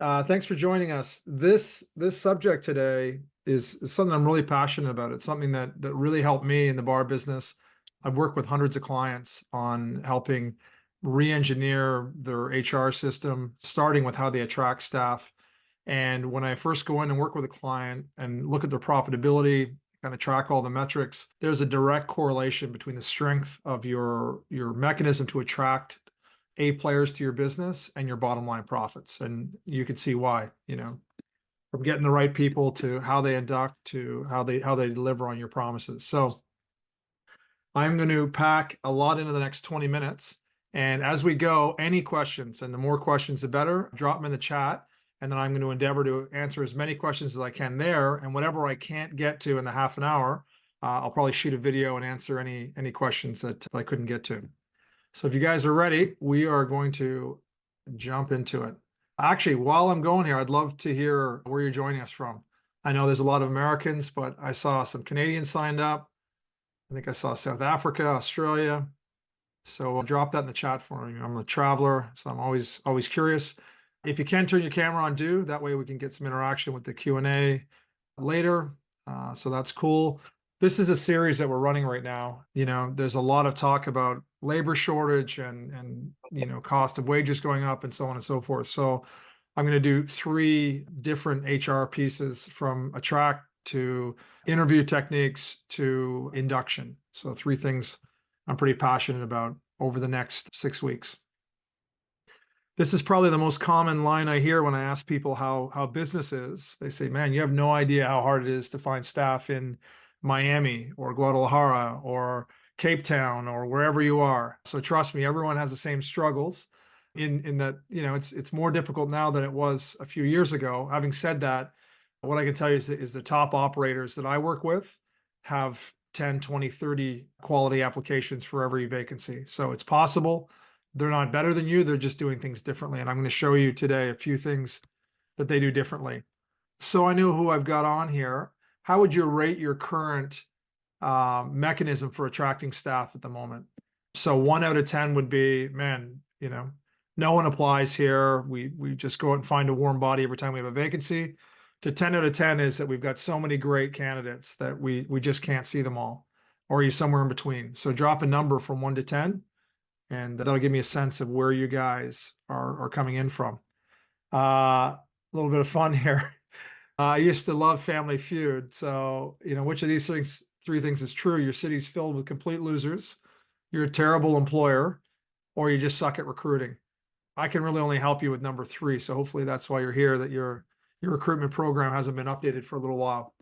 Thanks for joining us. This subject today is something I'm really passionate about. It's something that really helped me in the bar business. I've worked with hundreds of clients on helping re-engineer their HR system, starting with how they attract staff. And when I first go in and work with a client and look at their profitability, kind of track all the metrics, there's a direct correlation between the strength of your mechanism to attract A players to your business and your bottom line profits. And you can see why, from getting the right people to how they induct to how they deliver on your promises. So I'm going to pack a lot into the next 20 minutes. And as we go, any questions, and the more questions, the better, drop them in the chat. And then I'm going to endeavor to answer as many questions as I can there. And whatever I can't get to in the half an hour, I'll probably shoot a video and answer any questions that I couldn't get to. So if you guys are ready, we are going to jump into it. Actually, while I'm going here, I'd love to hear where you're joining us from. I know there's a lot of Americans, but I saw some Canadians signed up. I think I saw South Africa, Australia. So I'll drop that in the chat for me. I'm a traveler, so I'm always curious. If you can turn your camera on, do. That way we can get some interaction with the Q&A later. So that's cool. This is a series that we're running right now. There's a lot of talk about labor shortage and cost of wages going up and so on and so forth. So I'm going to do 3 different HR pieces, from attract to interview techniques to induction. So 3 things I'm pretty passionate about over the next 6 weeks. This is probably the most common line I hear when I ask people how business is. They say, man, you have no idea how hard it is to find staff in Miami or Guadalajara or Cape Town or wherever you are. So trust me, everyone has the same struggles in that, it's more difficult now than it was a few years ago. Having said that, what I can tell you is the top operators that I work with have 10, 20, 30 quality applications for every vacancy. So it's possible. They're not better than you. They're just doing things differently. And I'm going to show you today a few things that they do differently. So I know who I've got on here. How would you rate your current mechanism for attracting staff at the moment? So 1 out of 10 would be, man, no one applies here. We just go out and find a warm body every time we have a vacancy. To 10 out of 10 is that we've got so many great candidates that we just can't see them all, or you somewhere in between. So drop a number from 1 to 10, and that'll give me a sense of where you guys are coming in from. A little bit of fun here. I used to love Family Feud. So, which of these 3 things is true? Your city's filled with complete losers, you're a terrible employer, or you just suck at recruiting. I can really only help you with number 3. So hopefully that's why you're here, that your recruitment program hasn't been updated for a little while.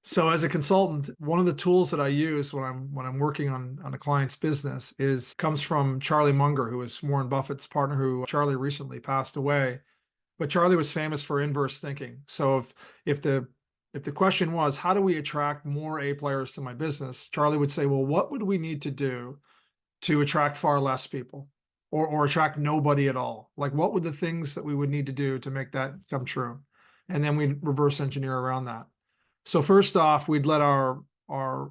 So as a consultant, one of the tools that I use when I'm working on a client's business comes from Charlie Munger, who was Warren Buffett's partner, who Charlie recently passed away. But Charlie was famous for inverse thinking. So if the question was, how do we attract more A players to my business? Charlie would say, well, what would we need to do to attract far less people, or attract nobody at all? Like, what would the things that we would need to do to make that come true? And then we'd reverse engineer around that. So first off, we'd let our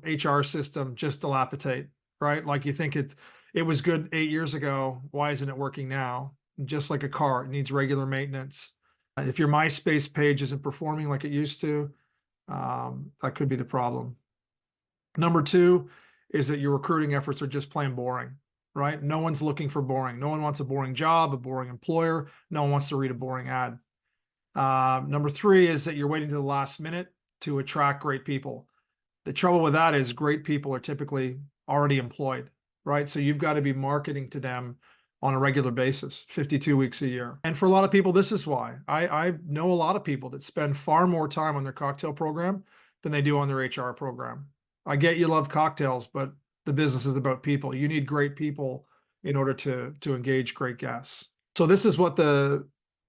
HR system just dilapidate, right? Like, you think it was good 8 years ago. Why isn't it working now? Just like a car, it needs regular maintenance. If your MySpace page isn't performing like it used to, that could be the problem. Number 2 is that your recruiting efforts are just plain boring, right? No one's looking for boring. No one wants a boring job, a boring employer. No one wants to read a boring ad. Number 3 is that you're waiting to the last minute to attract great people. The trouble with that is great people are typically already employed, right? So you've got to be marketing to them on a regular basis, 52 weeks a year. And for a lot of people, this is why. I know a lot of people that spend far more time on their cocktail program than they do on their HR program. I get you love cocktails, but the business is about people. You need great people in order to engage great guests. So this is what the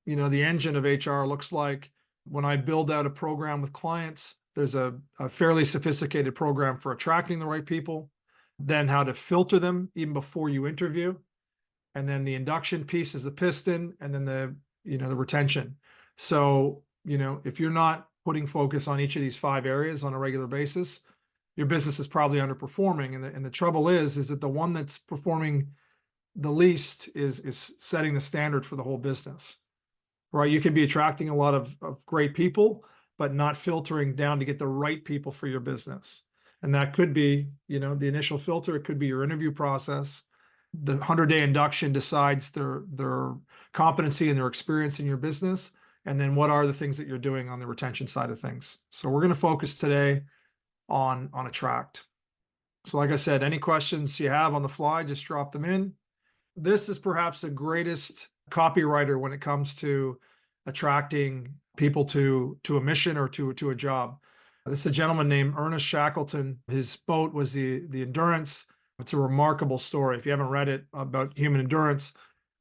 engine of HR looks like. When I build out a program with clients, there's a fairly sophisticated program for attracting the right people, then how to filter them even before you interview. And then the induction piece is the piston, and then the retention. So, if you're not putting focus on each of these 5 areas on a regular basis, your business is probably underperforming. And the trouble is that the one that's performing the least is setting the standard for the whole business. right? You could be attracting a lot of great people, but not filtering down to get the right people for your business. And that could be, the initial filter. It could be your interview process. The 100-day induction decides their competency and their experience in your business. And then what are the things that you're doing on the retention side of things? So we're going to focus today on Attract. So like I said, any questions you have on the fly, just drop them in. This is perhaps the greatest copywriter when it comes to attracting people to a mission or to a job. This is a gentleman named Ernest Shackleton. His boat was the Endurance. It's a remarkable story. If you haven't read it about human endurance,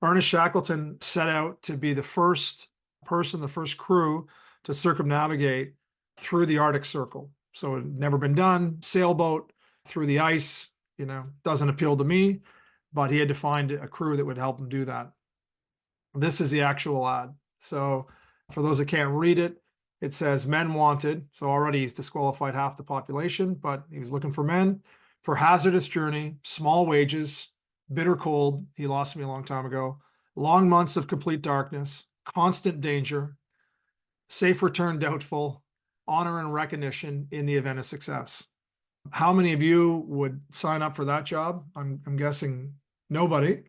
Ernest Shackleton set out to be the first person, the first crew to circumnavigate through the Arctic Circle. So it had never been done. Sailboat through the ice, doesn't appeal to me, but he had to find a crew that would help him do that. This is the actual ad. So for those that can't read it, it says men wanted. So already he's disqualified half the population, but he was looking for men for hazardous journey, small wages, bitter cold. He lost me a long time ago. Long months of complete darkness, constant danger, safe return doubtful, honor and recognition in the event of success. How many of you would sign up for that job? I'm guessing nobody.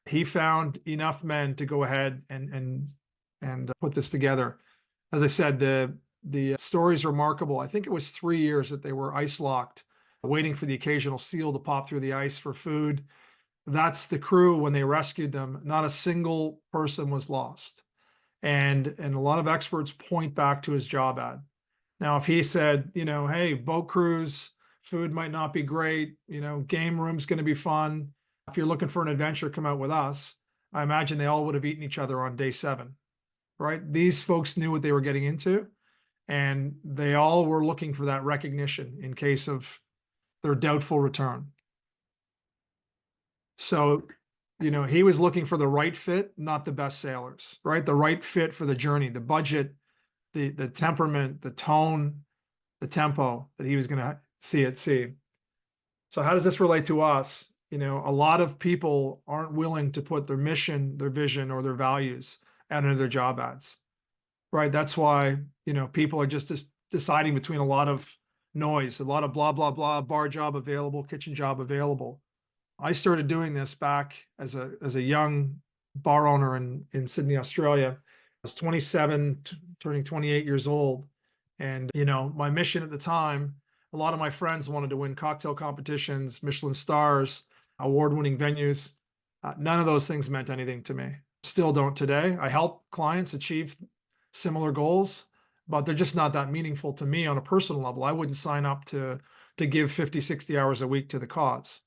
He found enough men to go ahead and put this together. As I said, the story is remarkable. I think it was 3 years that they were ice locked, waiting for the occasional seal to pop through the ice for food. That's the crew when they rescued them. Not a single person was lost. And a lot of experts point back to his job ad. Now, if he said, hey, boat cruise, food might not be great, game room's going to be fun. If you're looking for an adventure, come out with us. I imagine they all would have eaten each other on day 7, right? These folks knew what they were getting into, and they all were looking for that recognition in case of their doubtful return. So, he was looking for the right fit, not the best sailors, right? The right fit for the journey, the budget, the temperament, the tone, the tempo that he was going to see at sea. So how does this relate to us? A lot of people aren't willing to put their mission, their vision, or their values out into their job ads, right? That's why, people are just deciding between a lot of noise, a lot of blah, blah, blah, bar job available, kitchen job available. I started doing this back as a young bar owner in Sydney, Australia. I was 27, turning 28 years old. And, my mission at the time, a lot of my friends wanted to win cocktail competitions, Michelin stars, award-winning venues. None of those things meant anything to me. Still don't today. I help clients achieve similar goals, but they're just not that meaningful to me on a personal level. I wouldn't sign up to give 50, 60 hours a week to the cause.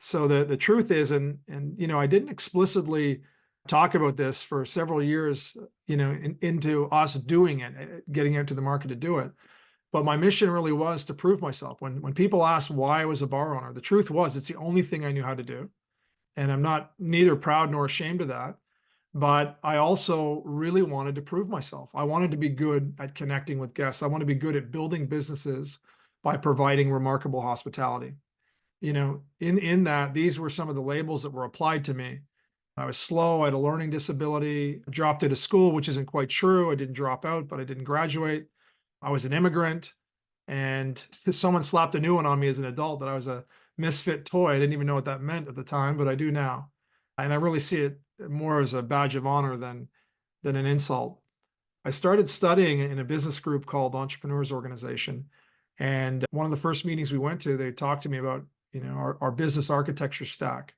So the truth is, and I didn't explicitly talk about this for several years, into us doing it, getting out to the market to do it. But my mission really was to prove myself. When people asked why I was a bar owner, the truth was it's the only thing I knew how to do. And I'm neither proud nor ashamed of that. But I also really wanted to prove myself. I wanted to be good at connecting with guests. I want to be good at building businesses by providing remarkable hospitality. In that, these were some of the labels that were applied to me. I was slow, I had a learning disability, dropped out of school, which isn't quite true. I didn't drop out, but I didn't graduate. I was an immigrant, and someone slapped a new one on me as an adult that I was a misfit toy. I didn't even know what that meant at the time, but I do now. And I really see it more as a badge of honor than an insult. I started studying in a business group called Entrepreneurs Organization. And one of the first meetings we went to, they talked to me about, our business architecture stack.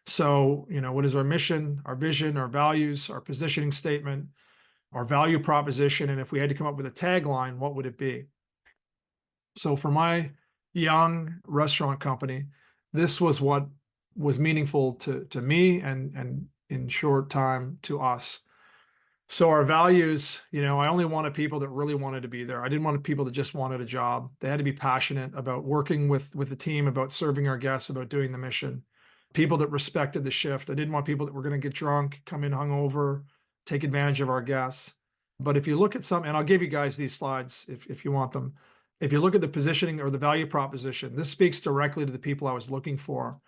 So, what is our mission, our vision, our values, our positioning statement, our value proposition, and if we had to come up with a tagline, what would it be? So for my young restaurant company, this was what was meaningful to me and in short time to us. So our values, I only wanted people that really wanted to be there. I didn't want people that just wanted a job. They had to be passionate about working with the team, about serving our guests, about doing the mission. People that respected the shift. I didn't want people that were going to get drunk, come in hungover, take advantage of our guests. But if you look at some, and I'll give you guys these slides if you want them. If you look at the positioning or the value proposition, this speaks directly to the people I was looking for.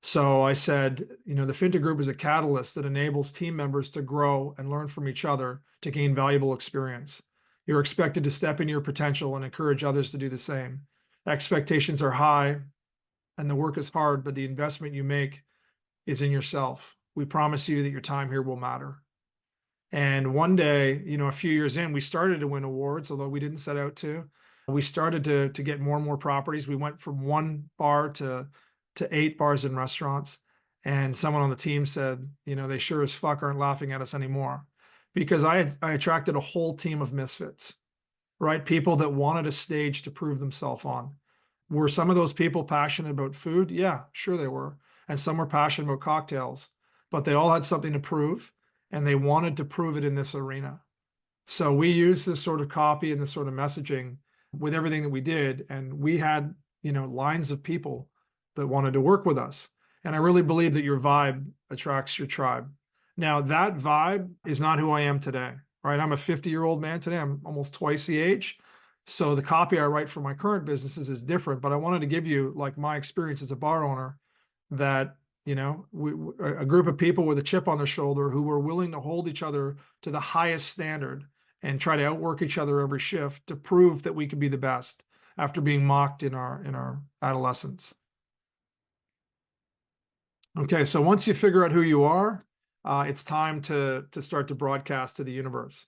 So I said, you know, the Finta Group is a catalyst that enables team members to grow and learn from each other to gain valuable experience. You're expected to step into your potential and encourage others to do the same. Expectations are high and the work is hard, but the investment you make is in yourself. We promise you that your time here will matter. And one day, you know, a few years in, we started to win awards, although we didn't set out to. We started to get more and more properties. We went from one bar to 8 bars and restaurants. And someone on the team said, you know, they sure as fuck aren't laughing at us anymore, because I attracted a whole team of misfits, right? People that wanted a stage to prove themselves on. Were some of those people passionate about food? Yeah, sure they were. And some were passionate about cocktails, but they all had something to prove and they wanted to prove it in this arena. So we used this sort of copy and this sort of messaging with everything that we did. And we had, you know, lines of people that wanted to work with us. And I really believe that your vibe attracts your tribe. Now, that vibe is not who I am today, right? I'm a 50-year-old man today. I'm almost twice the age. So the copy I write for my current businesses is different, but I wanted to give you like my experience as a bar owner, that, you know, a group of people with a chip on their shoulder who were willing to hold each other to the highest standard and try to outwork each other every shift to prove that we could be the best after being mocked in our adolescence. Okay, so once you figure out who you are, it's time to start to broadcast to the universe.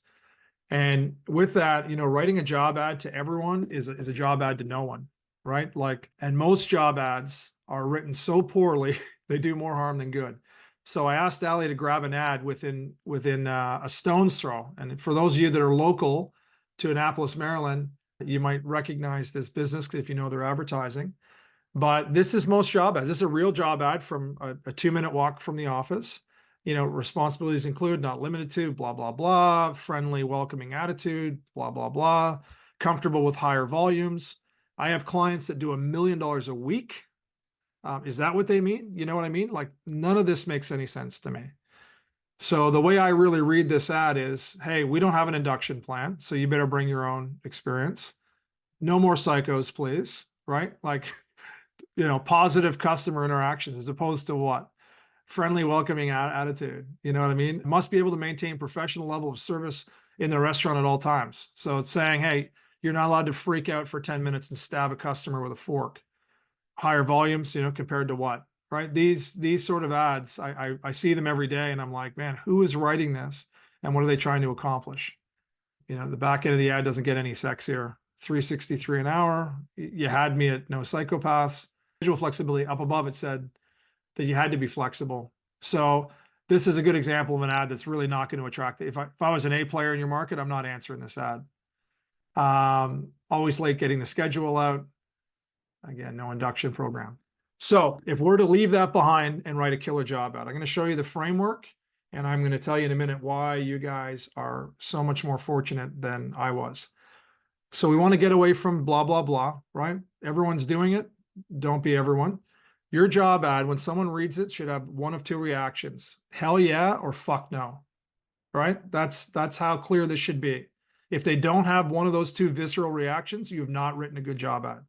And with that, you know, writing a job ad to everyone is a job ad to no one, right? Like, and most job ads are written so poorly, they do more harm than good. So I asked Ali to grab an ad within a stone's throw. And for those of you that are local to Annapolis, Maryland, you might recognize this business if you know their advertising. But this is most job ads. This is a real job ad from a 2-minute walk from the office. You know, responsibilities include, not limited to, blah, blah, blah, friendly, welcoming attitude, blah, blah, blah, comfortable with higher volumes. I have clients that do $1 million a week. Is that what they mean? You know what I mean? Like, none of this makes any sense to me. So the way I really read this ad is, hey, we don't have an induction plan, so you better bring your own experience. No more psychos, please, right? Like, you know, positive customer interactions as opposed to what? Friendly, welcoming attitude. You know what I mean? Must be able to maintain professional level of service in the restaurant at all times. So it's saying, hey, you're not allowed to freak out for 10 minutes and stab a customer with a fork. Higher volumes, you know, compared to what? Right? These sort of ads, I see them every day and I'm like, man, who is writing this? And what are they trying to accomplish? You know, the back end of the ad doesn't get any sexier. $3.63 an hour. You had me at no psychopaths. Visual flexibility. Up above it said that you had to be flexible. So this is a good example of an ad that's really not going to attract. If I was an A player in your market, I'm not answering this ad. Always late getting the schedule out. Again, no induction program. So if we're to leave that behind and write a killer job ad, I'm going to show you the framework, and I'm going to tell you in a minute why you guys are so much more fortunate than I was. So we want to get away from blah, blah, blah, right? Everyone's doing it. Don't be everyone. Your job ad, when someone reads it, should have one of two reactions: hell yeah or fuck no, right? That's how clear this should be. If they don't have one of those two visceral reactions, you have not written a good job ad.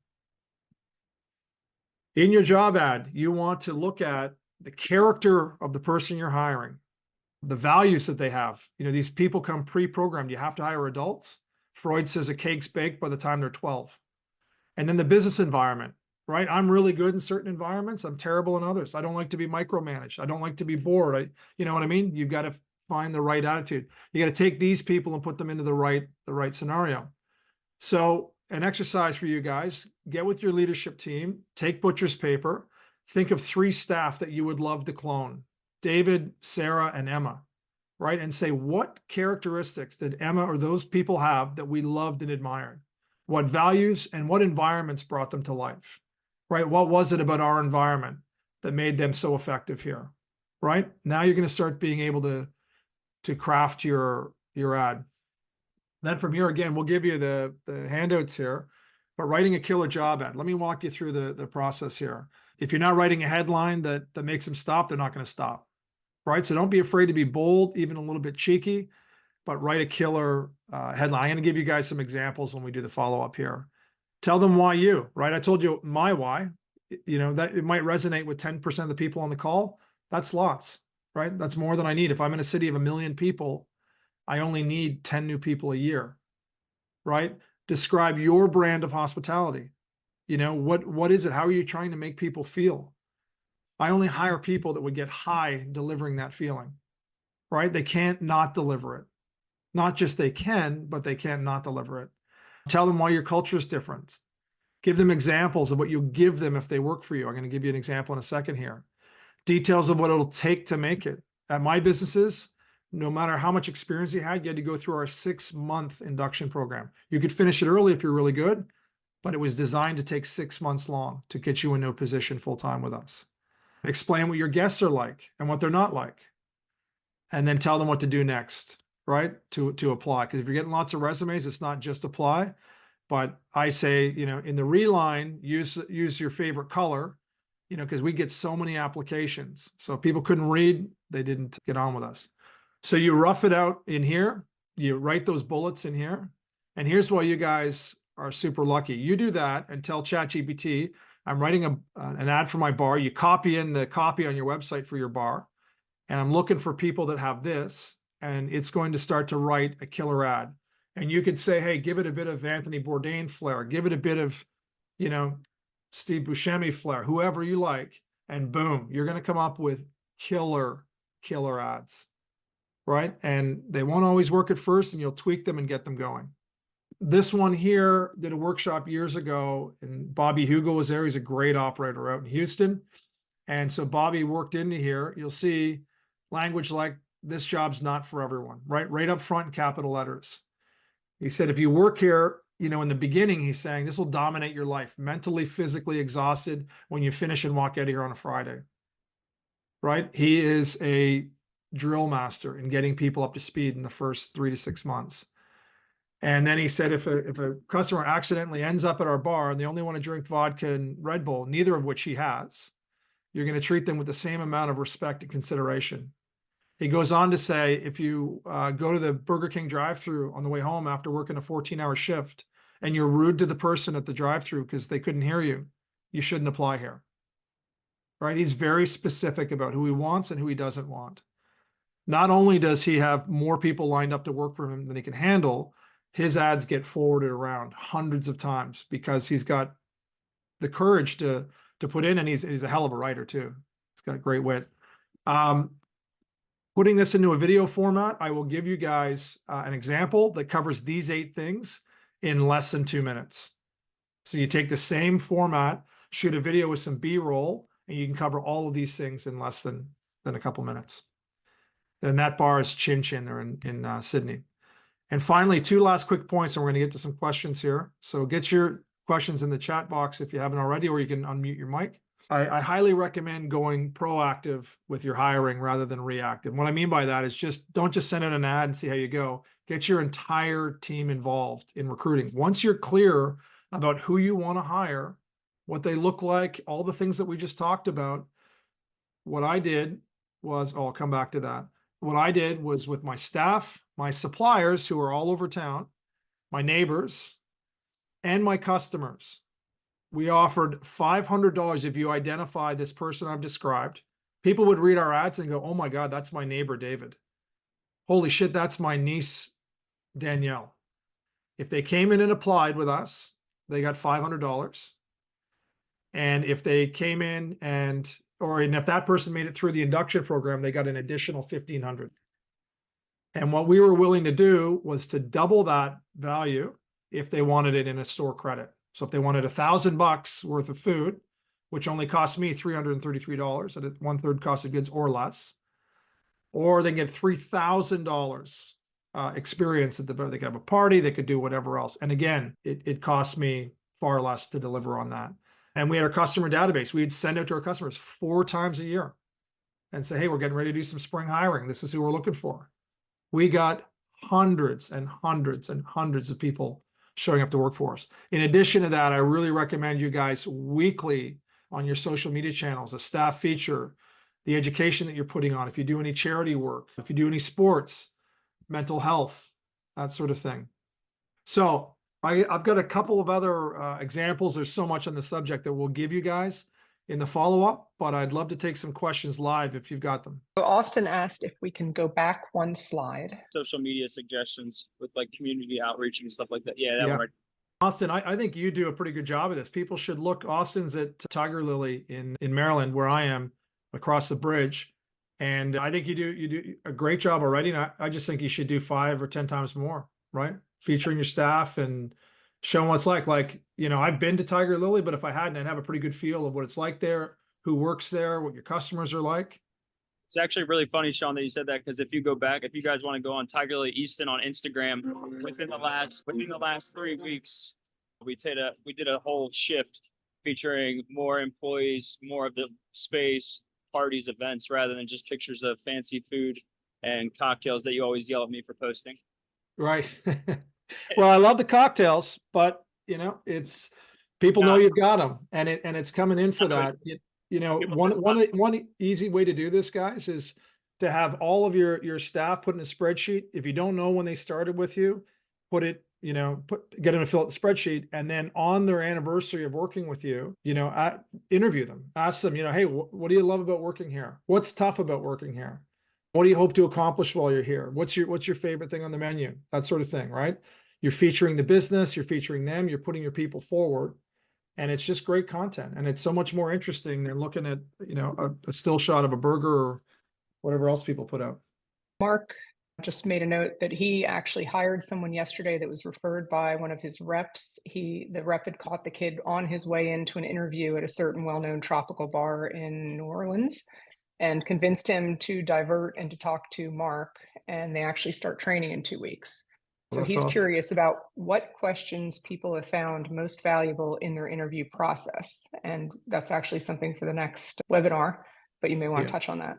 In your job ad, you want to look at the character of the person you're hiring, the values that they have. You know, these people come pre-programmed. You have to hire adults. Freud says a cake's baked by the time they're 12. And then the business environment, right? I'm really good in certain environments. I'm terrible in others. I don't like to be micromanaged. I don't like to be bored. You know what I mean? You've got to find the right attitude. You got to take these people and put them into the right scenario. So an exercise for you guys: get with your leadership team, take butcher's paper, think of 3 staff that you would love to clone: David, Sarah, and Emma, right? And say, what characteristics did Emma or those people have that we loved and admired? What values and what environments brought them to life, right? What was it about our environment that made them so effective here, right? Now you're going to start being able to craft your ad. Then from here, again, we'll give you the handouts here, but writing a killer job ad, let me walk you through the process here. If you're not writing a headline that makes them stop, they're not going to stop, right? So don't be afraid to be bold, even a little bit cheeky, but write a killer headline. I'm going to give you guys some examples when we do the follow-up here. Tell them why you, right? I told you my why. you know, that it might resonate with 10% of the people on the call. That's lots, right? That's more than I need. If I'm in a city of 1 million people, I only need 10 new people a year, right? Describe your brand of hospitality. You know, what is it? How are you trying to make people feel? I only hire people that would get high delivering that feeling, right? They can't not deliver it. Not just they can, but they can't not deliver it. Tell them why your culture is different. Give them examples of what you'll give them if they work for you. I'm going to give you an example in a second here. Details of what it'll take to make it. At my businesses, no matter how much experience you had to go through our 6-month induction program. You could finish it early if you're really good, but it was designed to take 6 months long to get you into a position full-time with us. Explain what your guests are like and what they're not like. And then tell them what to do next, right? To apply. Because if you're getting lots of resumes, it's not just apply. But I say, you know, in the reline, use your favorite color, you know, because we get so many applications. So if people couldn't read, they didn't get on with us. So you rough it out in here, you write those bullets in here. And here's why you guys are super lucky. You do that and tell ChatGPT, I'm writing an ad for my bar. You copy in the copy on your website for your bar. And I'm looking for people that have this, and it's going to start to write a killer ad. And you could say, hey, give it a bit of Anthony Bourdain flair, give it a bit of, you know, Steve Buscemi flair, whoever you like, and boom, you're going to come up with killer ads, right? And they won't always work at first, and you'll tweak them and get them going. This one here did a workshop years ago, and Bobby Hugo was there. He's a great operator out in Houston. And so Bobby worked into here. You'll see language like, this job's not for everyone, right? Right up front in capital letters. He said, if you work here, you know, in the beginning, he's saying this will dominate your life, mentally, physically exhausted when you finish and walk out of here on a Friday, right? He is a drill master in getting people up to speed in the first 3 to 6 months. And then he said, if a customer accidentally ends up at our bar and they only want to drink vodka and Red Bull, neither of which he has, you're going to treat them with the same amount of respect and consideration. He goes on to say, if you go to the Burger King drive-thru on the way home after working a 14-hour shift and you're rude to the person at the drive-thru because they couldn't hear you, you shouldn't apply here, right? He's very specific about who he wants and who he doesn't want. Not only does he have more people lined up to work for him than he can handle, his ads get forwarded around hundreds of times because he's got the courage to put in, and he's a hell of a writer too. He's got a great wit. Putting this into a video format, I will give you guys an example that covers these 8 things in less than 2 minutes. So you take the same format, shoot a video with some B-roll, and you can cover all of these things in less than a couple minutes. Then that bar is Chin Chin there in Sydney. And finally, 2 last quick points, and we're going to get to some questions here. So get your questions in the chat box if you haven't already, or you can unmute your mic. I highly recommend going proactive with your hiring rather than reactive. What I mean by that is don't just send out an ad and see how you go. Get your entire team involved in recruiting. Once you're clear about who you want to hire, what they look like, all the things that we just talked about, what I did was, I'll come back to that. What I did was with my staff, my suppliers who are all over town, my neighbors, and my customers, we offered $500 if you identify this person I've described. People would read our ads and go, oh my God, that's my neighbor, David. Holy shit, that's my niece, Danielle. If they came in and applied with us, they got $500. And if they came in and if that person made it through the induction program, they got an additional $1,500. And what we were willing to do was to double that value if they wanted it in a store credit. So if they wanted $1,000 worth of food, which only cost me $333 at a 1/3 cost of goods or less, or they get $3,000 experience at the bar. They could have a party, they could do whatever else. And again, it cost me far less to deliver on that. And we had our customer database. We'd send out to our customers 4 times a year and say, hey, we're getting ready to do some spring hiring. This is who we're looking for. We got hundreds and hundreds and hundreds of people showing up to work for us. In addition to that, I really recommend you guys weekly on your social media channels, a staff feature, the education that you're putting on, if you do any charity work, if you do any sports, mental health, that sort of thing. So I've got a couple of other examples. There's so much on the subject that we'll give you guys. in the follow-up, but I'd love to take some questions live if you've got them. So Austin asked if we can go back one slide. Social media suggestions with like community outreach and stuff like that. Yeah, that Yeah. one right. Austin, I think you do a pretty good job of this. People should look. Austin's at Tiger Lily in Maryland, where I am, across the bridge. And I think you do a great job already. And I just think you should do 5 or 10 times more, right? Featuring your staff and showing what it's like. Like, you know, I've been to Tiger Lily, but if I hadn't, I'd have a pretty good feel of what it's like there, who works there, what your customers are like. It's actually really funny, Sean, that you said that, because if you go back, if you guys want to go on Tiger Lily Easton on Instagram, within the last 3 weeks, we did a whole shift featuring more employees, more of the space, parties, events, rather than just pictures of fancy food and cocktails that you always yell at me for posting. Right. Well, I love the cocktails, but you know, it's people know you've got them, and it's coming in for that. You know, one easy way to do this, guys, is to have all of your staff put in a spreadsheet. If you don't know when they started with you, put it, you know, get them to fill out the spreadsheet, and then on their anniversary of working with you, you know, interview them, ask them, you know, hey, what do you love about working here? What's tough about working here? What do you hope to accomplish while you're here? What's your favorite thing on the menu? That sort of thing, right? You're featuring the business, you're featuring them, you're putting your people forward, and it's just great content. And it's so much more interesting than looking at, you know, a still shot of a burger or whatever else people put out. Mark just made a note that he actually hired someone yesterday that was referred by one of his reps. The rep had caught the kid on his way into an interview at a certain well-known tropical bar in New Orleans and convinced him to divert and to talk to Mark. And they actually start training in 2 weeks. So That's he's awesome. curious about what questions people have found most valuable in their interview process. And that's actually something for the next webinar, but you may want to touch on that.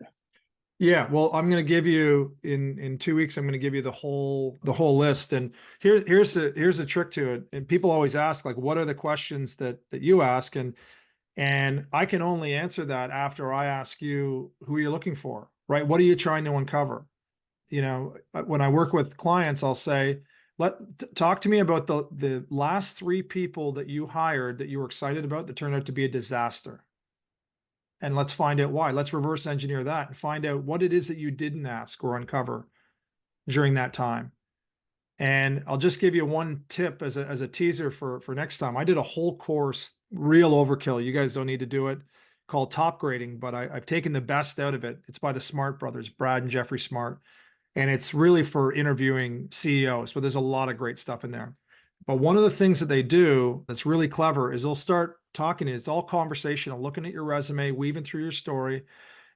Yeah, well, I'm going to give you in 2 weeks. I'm going to give you the whole list, and here's a trick to it. And people always ask, like, what are the questions that you ask, and I can only answer that after I ask you who you're looking for, right? What are you trying to uncover? You know, when I work with clients, I'll say, talk to me about the last 3 people that you hired that you were excited about that turned out to be a disaster. And let's find out why. Let's reverse engineer that and find out what it is that you didn't ask or uncover during that time. And I'll just give you one tip as a teaser for next time. I did a whole course, real overkill. You guys don't need to do it, called Top Grading, but I've taken the best out of it. It's by the Smart brothers, Brad and Jeffrey Smart. And it's really for interviewing CEOs, but there's a lot of great stuff in there. But one of the things that they do that's really clever is they'll start talking. It's all conversational, looking at your resume, weaving through your story.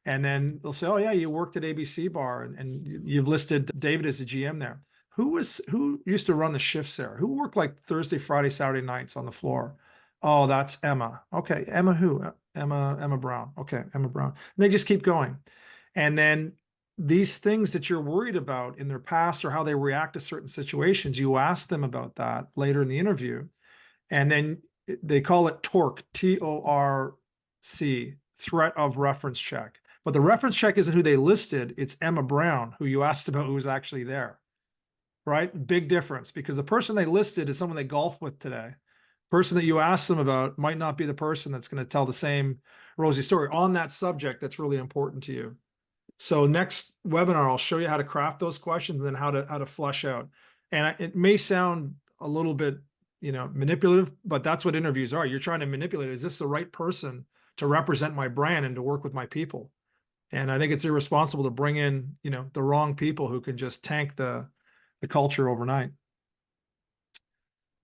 And then they'll say, oh yeah, you worked at ABC Bar and you've listed David as a GM there. Who used to run the shifts there? Who worked like Thursday, Friday, Saturday nights on the floor? Oh, that's Emma. Okay. Emma who? Emma Brown. Okay. Emma Brown. And they just keep going. And then these things that you're worried about in their past or how they react to certain situations, you ask them about that later in the interview. And then they call it TORC, TORC, threat of reference check. But the reference check isn't who they listed, it's Emma Brown, who you asked about, who was actually there, right? Big difference, because the person they listed is someone they golf with today. Person that you asked them about might not be the person that's going to tell the same rosy story on that subject that's really important to you. So next webinar, I'll show you how to craft those questions and then how to flesh out. And it may sound a little bit, you know, manipulative, but that's what interviews are. You're trying to manipulate. Is this the right person to represent my brand and to work with my people? And I think it's irresponsible to bring in, you know, the wrong people who can just tank the culture overnight.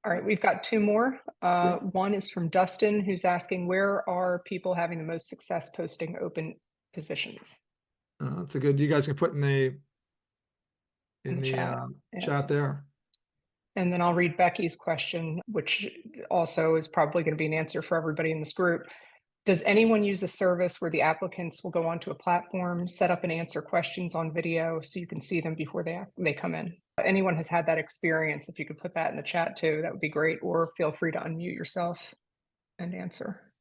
All right, we've got 2 more. One is from Dustin, who's asking, where are people having the most success posting open positions? That's a good, you guys can put in the chat. Chat there. And then I'll read Becky's question, which also is probably going to be an answer for everybody in this group. Does anyone use a service where the applicants will go onto a platform, set up and answer questions on video so you can see them before they come in? If anyone has had that experience, if you could put that in the chat too, that would be great. Or feel free to unmute yourself and answer.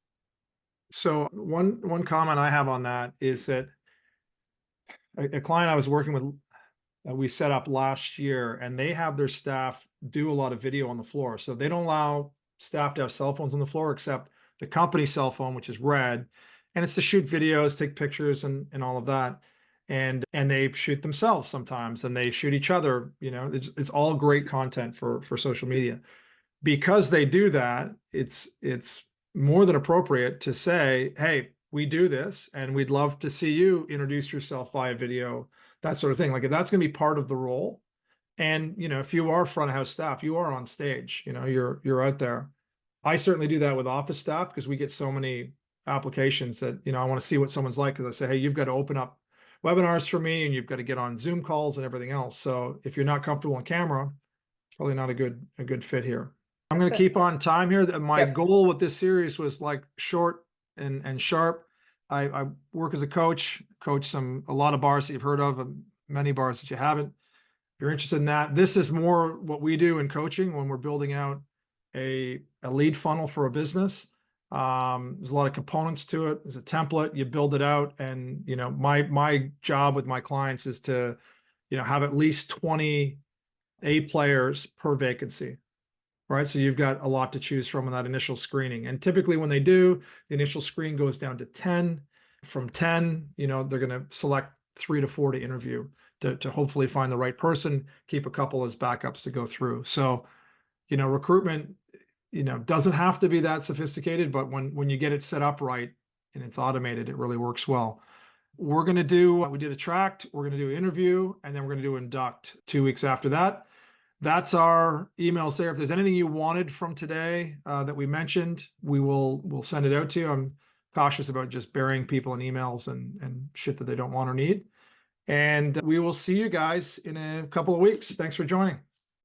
So one comment I have on that is that a client I was working with, we set up last year, and they have their staff do a lot of video on the floor. So they don't allow staff to have cell phones on the floor, except the company cell phone, which is red, and it's to shoot videos, take pictures, and all of that. And they shoot themselves sometimes, and they shoot each other. You know, it's all great content for social media. Because they do that, it's more than appropriate to say, hey, we do this, and we'd love to see you introduce yourself via video, that sort of thing. Like, if that's going to be part of the role, and you know, if you are front of house staff, you are on stage, you know, you're out there. I certainly do that with office staff, because we get so many applications that, you know, I want to see what someone's like, because I say, hey, you've got to open up webinars for me, and you've got to get on Zoom calls and everything else. So if you're not comfortable on camera, probably not a good fit here. I'm going to keep on time here. My Yep. goal with this series was like short and sharp. I work as a coach a lot of bars that you've heard of, and many bars that you haven't. If you're interested in that, this is more what we do in coaching when we're building out a lead funnel for a business. There's a lot of components to it. There's a template, you build it out, and you know, my job with my clients is to, you know, have at least 20 A players per vacancy. Right. So you've got a lot to choose from in that initial screening. And typically when they do, the initial screen goes down to 10. From 10, you know, they're going to select 3 to 4 to interview to hopefully find the right person, keep a couple as backups to go through. So, you know, recruitment, you know, doesn't have to be that sophisticated, but when you get it set up right and it's automated, it really works well. We're going to do, we did Attract, we're going to do interview, and then we're going to do Induct 2 weeks after that. That's our emails there. If there's anything you wanted from today that we mentioned, we'll send it out to you. I'm cautious about just burying people in emails and shit that they don't want or need. And we will see you guys in a couple of weeks. Thanks for joining.